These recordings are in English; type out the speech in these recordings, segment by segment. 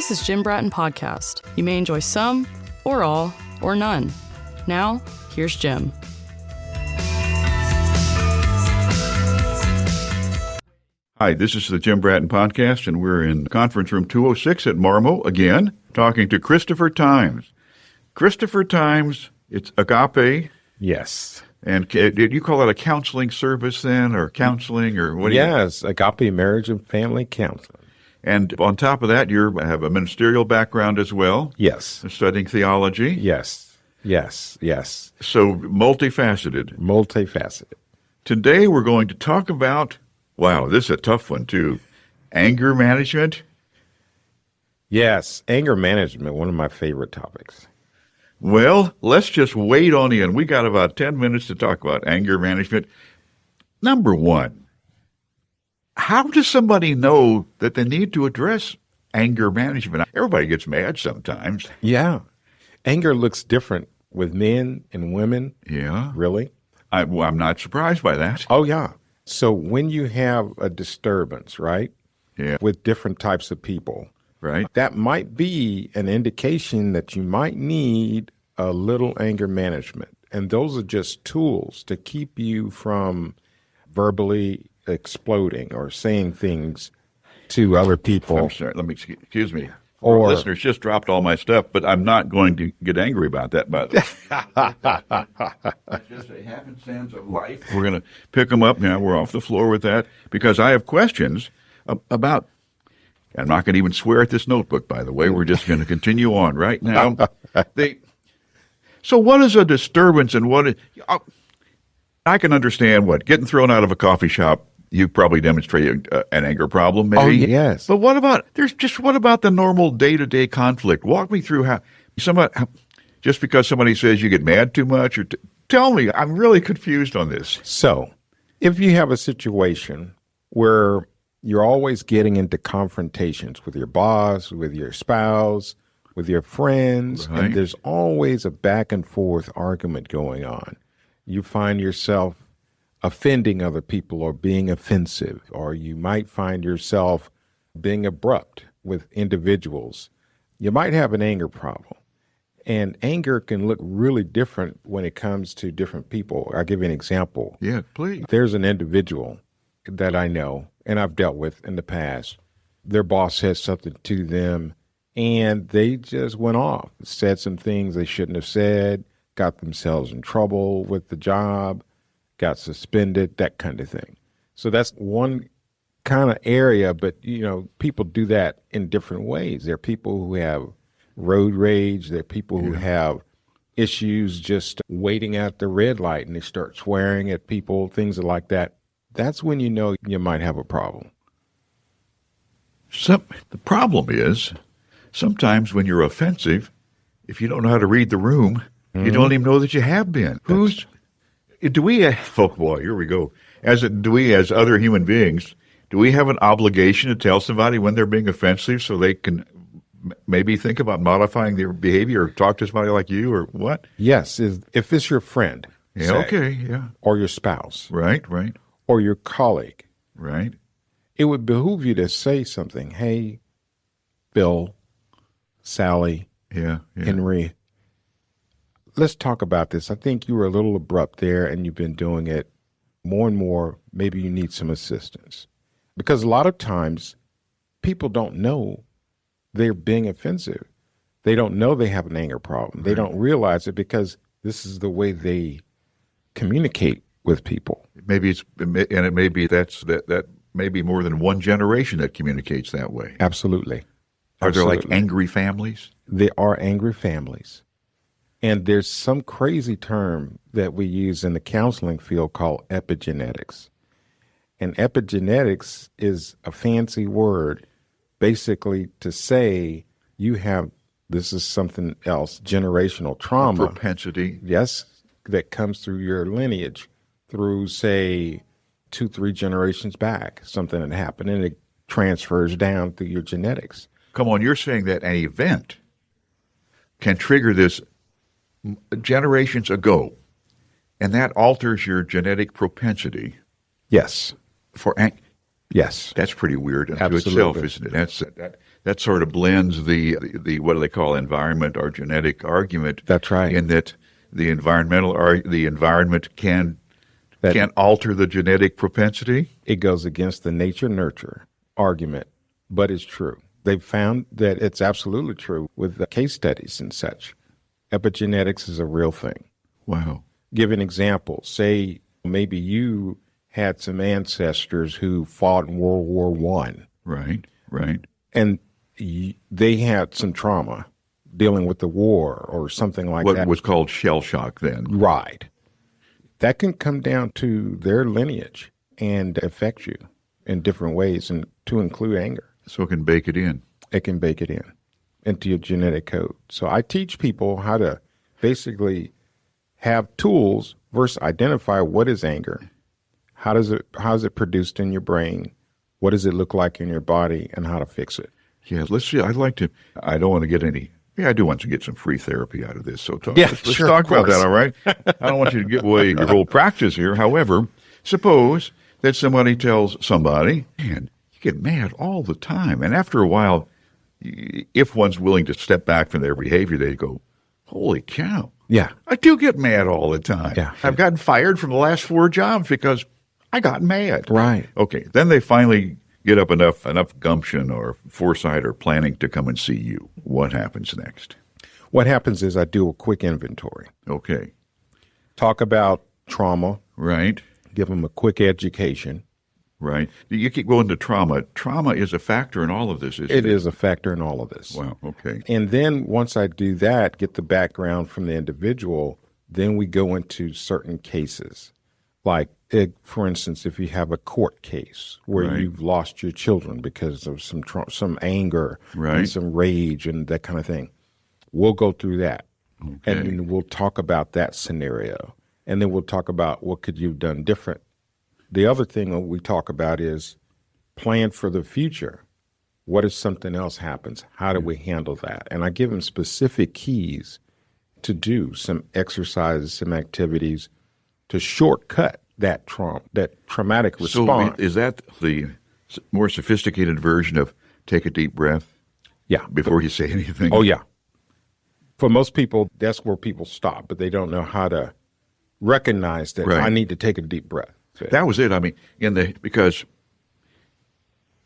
This is Jim Bratton Podcast. You may enjoy some, or all, or none. Now, here's Jim. Hi, this is the Jim Bratton Podcast, and we're in conference room 206 at Marmo again, talking to Christopher Times. Christopher Times, it's Agape. Yes. And did you call it a counseling service then, or counseling, or what? Yes, Agape Marriage and Family Counseling. And on top of that, you have a ministerial background as well. Yes. Studying theology. Yes. So multifaceted. Multifaceted. Today we're going to talk about, wow, this is a tough one too, anger management. Yes, anger management, one of my favorite topics. Well, let's just wait on in. We got about 10 minutes to talk about anger management. Number one, how does somebody know that they need to address anger management? Everybody gets mad sometimes. Yeah. Anger looks different with men and women. Yeah. Really? I'm not surprised by that. Oh, yeah. So when you have a disturbance, right? Yeah. With different types of people. Right. That might be an indication that you might need a little anger management. And those are just tools to keep you from verbally exploding or saying things to other people. I'm sorry. Excuse me. Or listeners just dropped all my stuff, but I'm not going to get angry about that, by the way. It's just a happenstance of life. We're going to pick them up now. We're off the floor with that because I have questions about. I'm not going to even swear at this notebook, by the way. We're just going to continue on right now. So what is a disturbance and I can understand getting thrown out of a coffee shop, you probably demonstrated an anger problem, maybe. Oh, yes. But what about the normal day-to-day conflict? Walk me through how just because somebody says you get mad too much, or tell me, I'm really confused on this. So if you have a situation where you're always getting into confrontations with your boss, with your spouse, with your friends, right. And there's always a back and forth argument going on. You find yourself offending other people or being offensive, or you might find yourself being abrupt with individuals. You might have an anger problem. And anger can look really different when it comes to different people. I'll give you an example. Yeah, please. There's an individual that I know and I've dealt with in the past. Their boss said something to them and they just went off, said some things they shouldn't have said, got themselves in trouble with the job, got suspended, that kind of thing. So that's one kind of area, but people do that in different ways. There are people who have road rage. There are people who have issues just waiting at the red light and they start swearing at people, things like that. That's when you know you might have a problem. The problem is sometimes when you're offensive, if you don't know how to read the room, you don't even know that you have been. Do we, oh boy, here we go. As other human beings, do we have an obligation to tell somebody when they're being offensive so they can maybe think about modifying their behavior or talk to somebody like you or what? Yes, if it's your friend, or your spouse, right, or your colleague, right, it would behoove you to say something. Hey, Bill, Sally, Henry, let's talk about this. I think you were a little abrupt there and you've been doing it more and more. Maybe you need some assistance. Because a lot of times people don't know they're being offensive. They don't know they have an anger problem. They don't realize it because this is the way they communicate with people. It may be that may be more than one generation that communicates that way. Absolutely. Are there like angry families? There are angry families. And there's some crazy term that we use in the counseling field called epigenetics. And epigenetics is a fancy word basically to say you have, this is something else, generational trauma. A propensity. Yes, that comes through your lineage, through, say, 2-3 generations back, something that happened, and it transfers down through your genetics. Come on, you're saying that an event can trigger this generations ago, and that alters your genetic propensity. Yes. Yes. That's pretty weird unto Absolutely. itself, isn't it? That sort of blends the what do they call environment or genetic argument. That's right. In that the environment can alter the genetic propensity. It goes against the nature-nurture argument, but it's true. They've found that it's absolutely true with the case studies and such. Epigenetics is a real thing. Wow. Give an example. Say maybe you had some ancestors who fought in World War I. Right. And they had some trauma dealing with the war or something like that. What was called shell shock then. Right. That can come down to their lineage and affect you in different ways, and to include anger. So it can bake it in. It can bake it in into your genetic code. So I teach people how to basically have tools versus identify what is anger, how is it produced in your brain, what does it look like in your body, and how to fix it. Yeah, let's see. I don't want to get any. Yeah, I do want to get some free therapy out of this. So let's sure, talk of about course. that, all right? I don't want you to give away your whole practice here. However, suppose that somebody tells somebody, man, you get mad all the time. And after a while, if one's willing to step back from their behavior, they go, holy cow. Yeah. I do get mad all the time. Yeah. I've gotten fired from the last 4 jobs because I got mad. Right. Okay. Then they finally get up enough gumption or foresight or planning to come and see you. What happens next? What happens is I do a quick inventory. Okay. Talk about trauma, Right. give them a quick education. Right. You keep going to trauma. Trauma is a factor in all of this, isn't it? It is a factor in all of this. Wow. Okay. And then once I do that, get the background from the individual, then we go into certain cases. Like, for instance, if you have a court case where Right. you've lost your children because of some anger Right. and some rage and that kind of thing, we'll go through that. Okay. And then we'll talk about that scenario. And then we'll talk about what could you have done different. The other thing that we talk about is plan for the future. What if something else happens? How do we handle that? And I give them specific keys to do some exercises, some activities to shortcut that traumatic response. So is that the more sophisticated version of take a deep breath Yeah. before you say anything? Oh, yeah. For most people, that's where people stop, but they don't know how to recognize that Right. I need to take a deep breath. That was it. I mean, because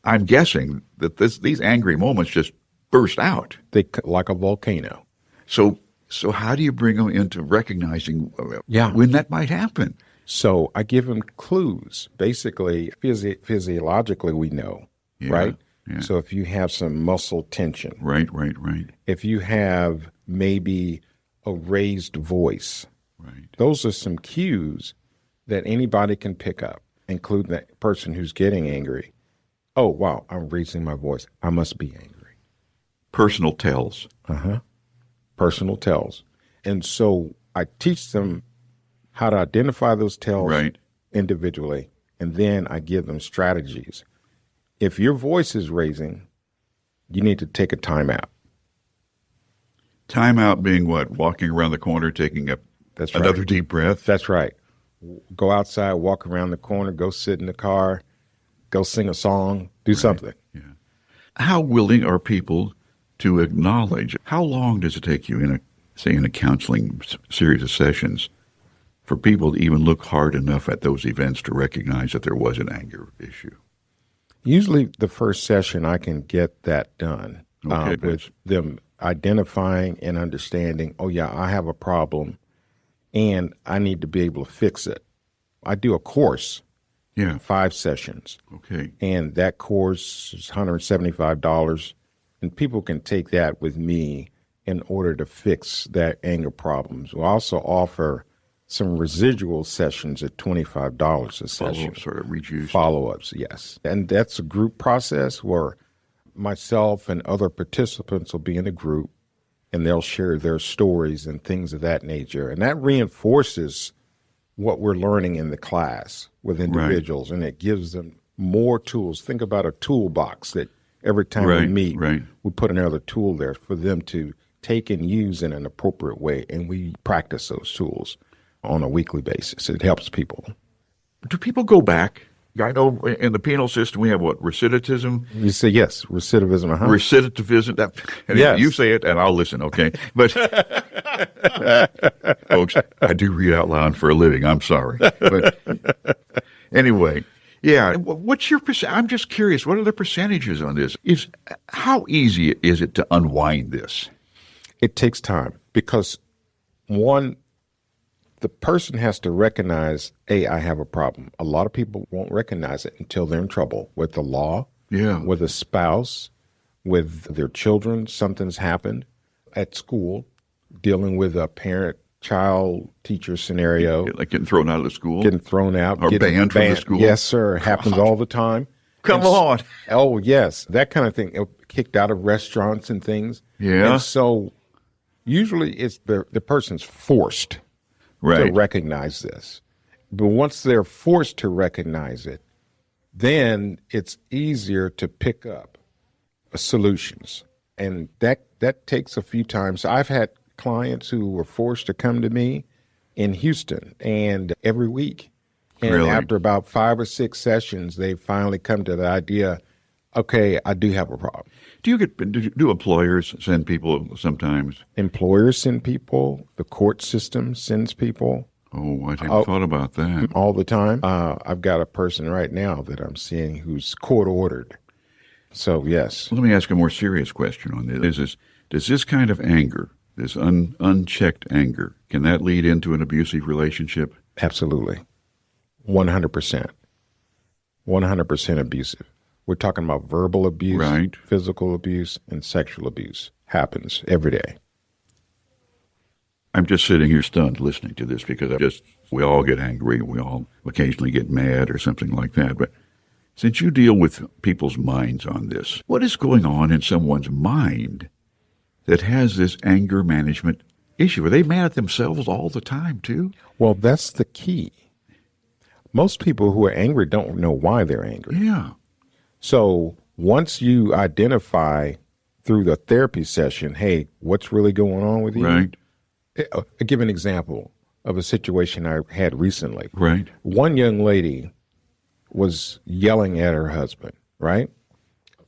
I'm guessing that these angry moments just burst out. Like a volcano. So how do you bring them into recognizing Yeah. when that might happen? So I give them clues. Basically, physiologically, we know, Yeah, right? yeah. So if you have some muscle tension, Right. if you have maybe a raised voice, Right. those are some cues that anybody can pick up, including that person who's getting angry. Oh, wow, I'm raising my voice. I must be angry. Personal tells. Personal tells. And so I teach them how to identify those tells Right. individually, and then I give them strategies. If your voice is raising, you need to take a timeout. Timeout being what? Walking around the corner, taking That's another right. deep breath. That's right. Go outside, walk around the corner, go sit in the car, go sing a song, do something. How willing are people to acknowledge? How long does it take you in a counseling series of sessions for people to even look hard enough at those events to recognize that there was an anger issue? Usually the first session I can get that done Okay, with them identifying and understanding, oh yeah, I have a problem and I need to be able to fix it. I do a course, Yeah. 5 sessions, Okay. and that course is $175, and people can take that with me in order to fix their anger problems. We also offer some residual sessions at $25 a session. Follow-up sort of reduced. Follow-ups, yes. And that's a group process where myself and other participants will be in a group, and they'll share their stories and things of that nature. And that reinforces what we're learning in the class with individuals, and it gives them more tools. Think about a toolbox that every time we meet, we put another tool there for them to take and use in an appropriate way, and we practice those tools on a weekly basis. It helps people. Do people go back I know in the penal system we have what, recidivism? You say yes, recidivism. Recidivism. Yes. You say it and I'll listen, okay? But folks, I do read out loud for a living. I'm sorry. But anyway, yeah. What's your percent? I'm just curious. What are the percentages on this? How easy is it to unwind this? It takes time because one, the person has to recognize, hey, I have a problem. A lot of people won't recognize it until they're in trouble with the law, with a spouse, with their children. Something's happened at school, dealing with a parent-child-teacher scenario. Like getting thrown out of the school? Getting thrown out. Or banned from the school? Yes, sir. It happens all the time. Come on. Oh, yes. That kind of thing. Kicked out of restaurants and things. Yeah. And so usually it's the person's forced to recognize this. But once they're forced to recognize it, then it's easier to pick up solutions. And that takes a few times. I've had clients who were forced to come to me in Houston, and every week. And after about 5 or 6 sessions, they finally come to the idea, okay, I do have a problem. Do employers send people sometimes? Employers send people. The court system sends people. Oh, I hadn't thought about that. All the time. I've got a person right now that I'm seeing who's court ordered. So, yes. Let me ask a more serious question on this. Does this kind of anger, this unchecked anger, can that lead into an abusive relationship? Absolutely. 100%. 100% abusive. We're talking about verbal abuse, physical abuse, and sexual abuse. Happens every day. I'm just sitting here stunned listening to this because we all get angry. We all occasionally get mad or something like that. But since you deal with people's minds on this, what is going on in someone's mind that has this anger management issue? Are they mad at themselves all the time, too? Well, that's the key. Most people who are angry don't know why they're angry. Yeah. So once you identify through the therapy session, hey, what's really going on with you? Right. I'll give an example of a situation I had recently. Right. One young lady was yelling at her husband, right?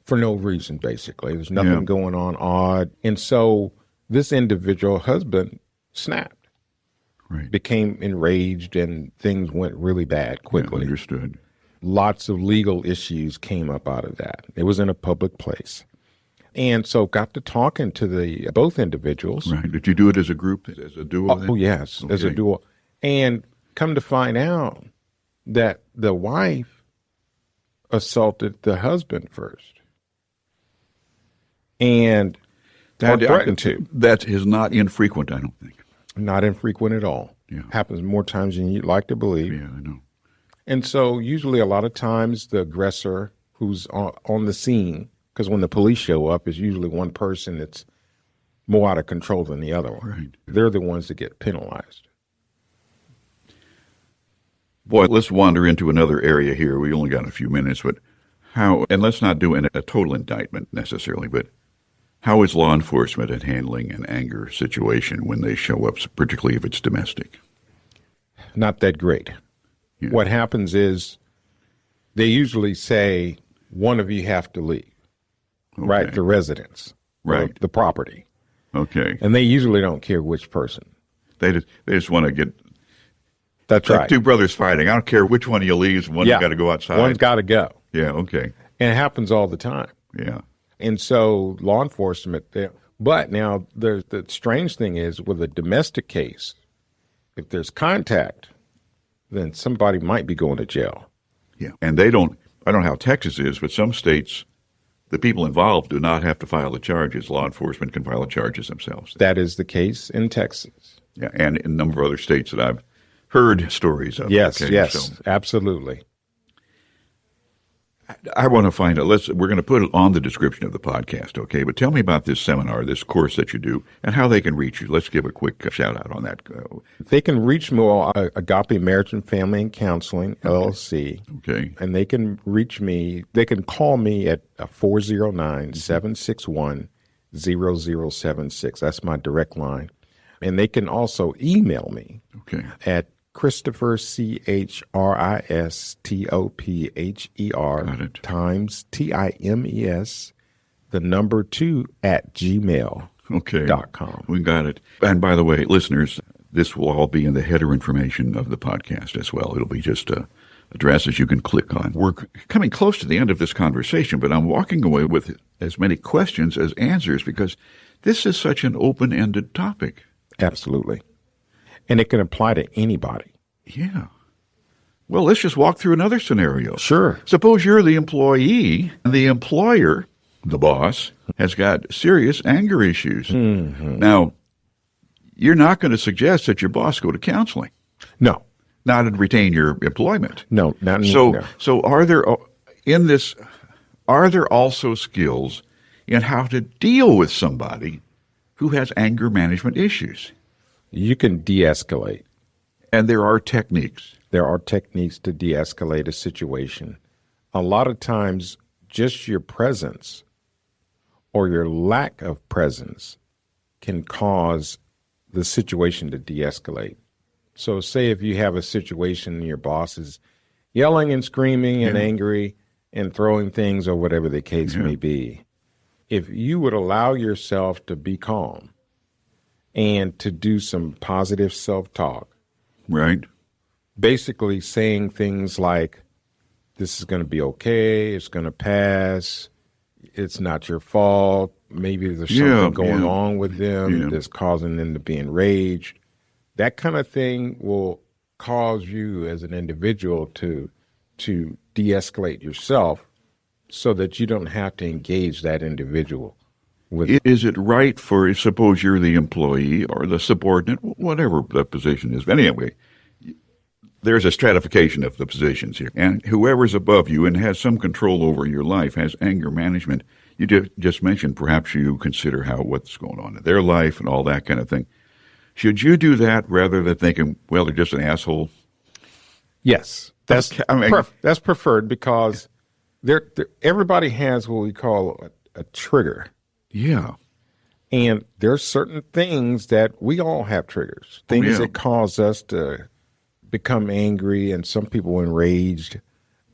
For no reason, basically. There's nothing going on odd. And so this individual husband snapped, became enraged, and things went really bad quickly. Yeah, understood. Lots of legal issues came up out of that. It was in a public place. And so got to talking to both individuals. Right. Did you do it as a group, as a duo? Oh, yes, as a duo. And come to find out that the wife assaulted the husband first. And threatened to. That is not infrequent, I don't think. Not infrequent at all. Yeah. Happens more times than you'd like to believe. Yeah, I know. And so usually a lot of times the aggressor who's on the scene, because when the police show up, it's usually one person that's more out of control than the other one. Right. They're the ones that get penalized. Boy, let's wander into another area here. We only got a few minutes, but and let's not do a total indictment necessarily, but how is law enforcement at handling an anger situation when they show up, particularly if it's domestic? Not that great. Yeah. What happens is they usually say, one of you have to leave, right? The residence, right? The property. Okay. And they usually don't care which person. They just want to get. That's like right. Two brothers fighting. I don't care which one of you leaves. One's got to go outside. One's got to go. Yeah. Okay. And it happens all the time. Yeah. And so law enforcement, but now the strange thing is with a domestic case, if there's contact, then somebody might be going to jail. Yeah. And I don't know how Texas is, but some states, the people involved do not have to file the charges. Law enforcement can file the charges themselves. That is the case in Texas. Yeah. And in a number of other states that I've heard stories of. Yes, absolutely. I want to find out. We're going to put it on the description of the podcast, okay? But tell me about this seminar, this course that you do, and how they can reach you. Let's give a quick shout out on that. They can reach me at Agape Marriage and Family and Counseling, LLC. Okay. And they can reach me. They can call me at 409-761-0076. That's my direct line. And they can also email me at Christopher, ChristopherPher, Got it. times TIMES, the number 2 at gmail.com. Okay. We got it. And by the way, listeners, this will all be in the header information of the podcast as well. It'll be just addresses you can click on. We're coming close to the end of this conversation, but I'm walking away with as many questions as answers because this is such an open-ended topic. Absolutely. And it can apply to anybody. Yeah. Well, let's just walk through another scenario. Sure. Suppose you're the employee and the employer, the boss, has got serious anger issues. Mm-hmm. Now, you're not going to suggest that your boss go to counseling. No. Not to retain your employment. No, not so. So, are there also skills in how to deal with somebody who has anger management issues? You can de-escalate. And there are techniques. There are techniques to de-escalate a situation. A lot of times, just your presence or your lack of presence can cause the situation to de-escalate. So say if you have a situation and your boss is yelling and screaming and angry and throwing things or whatever the case may be, if you would allow yourself to be calm and to do some positive self-talk, right? Basically saying things like, this is going to be okay, it's going to pass, it's not your fault, maybe there's something going on with them that's causing them to be enraged. That kind of thing will cause you as an individual to de-escalate yourself so that you don't have to engage that individual. Is it right for, suppose you're the employee or the subordinate, whatever the position is. But anyway, there's a stratification of the positions here. And whoever's above you and has some control over your life has anger management. You just mentioned perhaps you consider what's going on in their life and all that kind of thing. Should you do that rather than thinking, well, they're just an asshole? Yes. That's preferred because everybody has what we call a trigger. Yeah. And there's certain things that we all have triggers, things that cause us to become angry and some people enraged.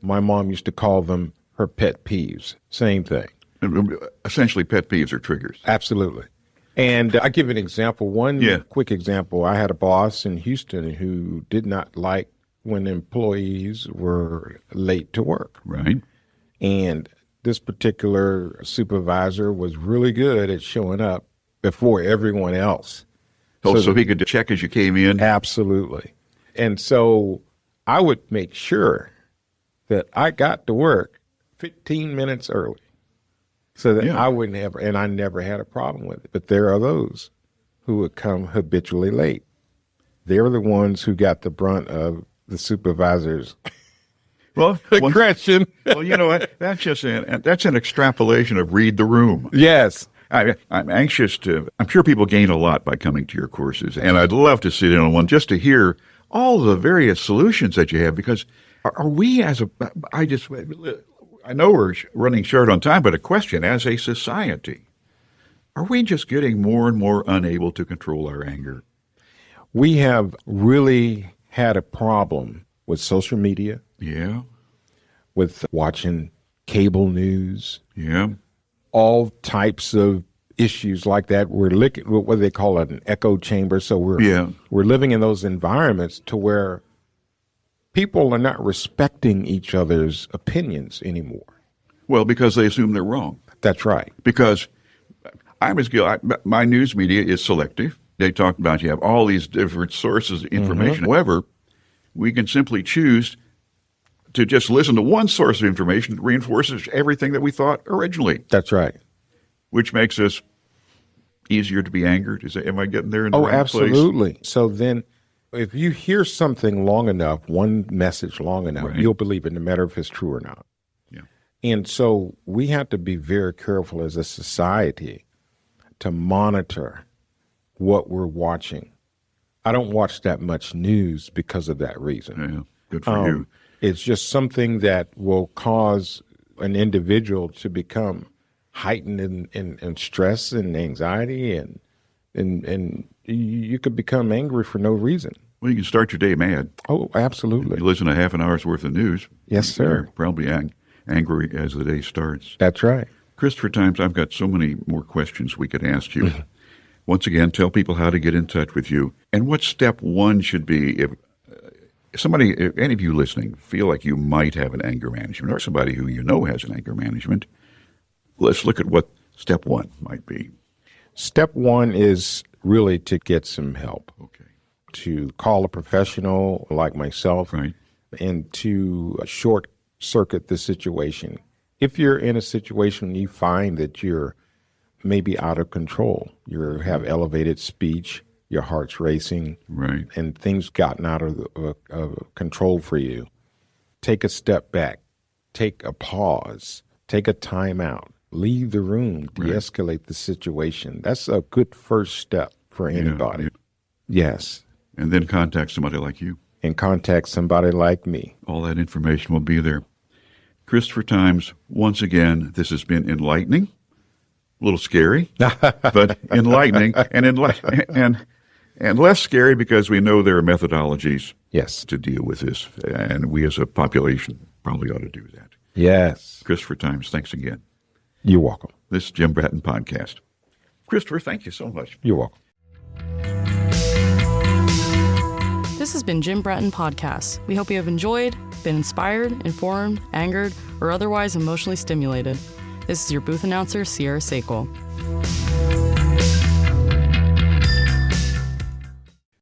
My mom used to call them her pet peeves. Same thing. Essentially, pet peeves are triggers. Absolutely. And I give an example. One quick example. I had a boss in Houston who did not like when employees were late to work. Right. And this particular supervisor was really good at showing up before everyone else. So he could check as you came in? Absolutely. And so I would make sure that I got to work 15 minutes early so that I wouldn't have, and I never had a problem with it. But there are those who would come habitually late. They're the ones who got the brunt of the supervisor's aggression. Well, you know what? That's an extrapolation of read the room. Yes. I'm anxious I'm sure people gain a lot by coming to your courses, and I'd love to sit in on one just to hear all the various solutions that you have, because are we I know we're running short on time, but a question, as a society, are we just getting more and more unable to control our anger? We have really had a problem with social media. Yeah. With watching cable news. Yeah. All types of issues like that. We're looking what they call it, an echo chamber. So we're living in those environments to where people are not respecting each other's opinions anymore. Well, because they assume they're wrong. That's right. Because my news media is selective. They talk about you have all these different sources of information. However, we can simply choose to just listen to one source of information that reinforces everything that we thought originally. That's right. Which makes us easier to be angered. Am I getting there in the right absolutely. place? So then if you hear something long enough, one message long enough, you'll believe it no matter if it's true or not. Yeah. And so we have to be very careful as a society to monitor what we're watching. I don't watch that much news because of that reason. Yeah, good for you. It's just something that will cause an individual to become heightened in stress and anxiety, and you could become angry for no reason. Well, you can start your day mad. Oh, absolutely. You listen to half an hour's worth of news. Yes, sir. You're probably angry as the day starts. That's right. Christopher Times, I've got so many more questions we could ask you. Once again, tell people how to get in touch with you and what step one should be if any of you listening feel like you might have an anger management or somebody who you know has an anger management. Let's look at what step one might be. Step one is really to get some help. Okay. To call a professional like myself, Right. and to short circuit the situation. If you're in a situation you find that you're maybe out of control, you have elevated speech, your heart's racing, Right. and things gotten out of control for you, take a step back, take a pause, take a time out, leave the room, de-escalate the situation. That's a good first step for anybody. Yeah. Yes. And then contact somebody like you. And contact somebody like me. All that information will be there. Christopher Times, once again, this has been enlightening, a little scary, but enlightening, and less scary because we know there are methodologies Yes. to deal with this, and we as a population probably ought to do that. Yes. Christopher Times, thanks again. You're welcome. This is Jim Bratton Podcast. Christopher, thank you so much. You're welcome. This has been Jim Bratton Podcast. We hope you have enjoyed, been inspired, informed, angered, or otherwise emotionally stimulated. This is your booth announcer, Sierra Sakel.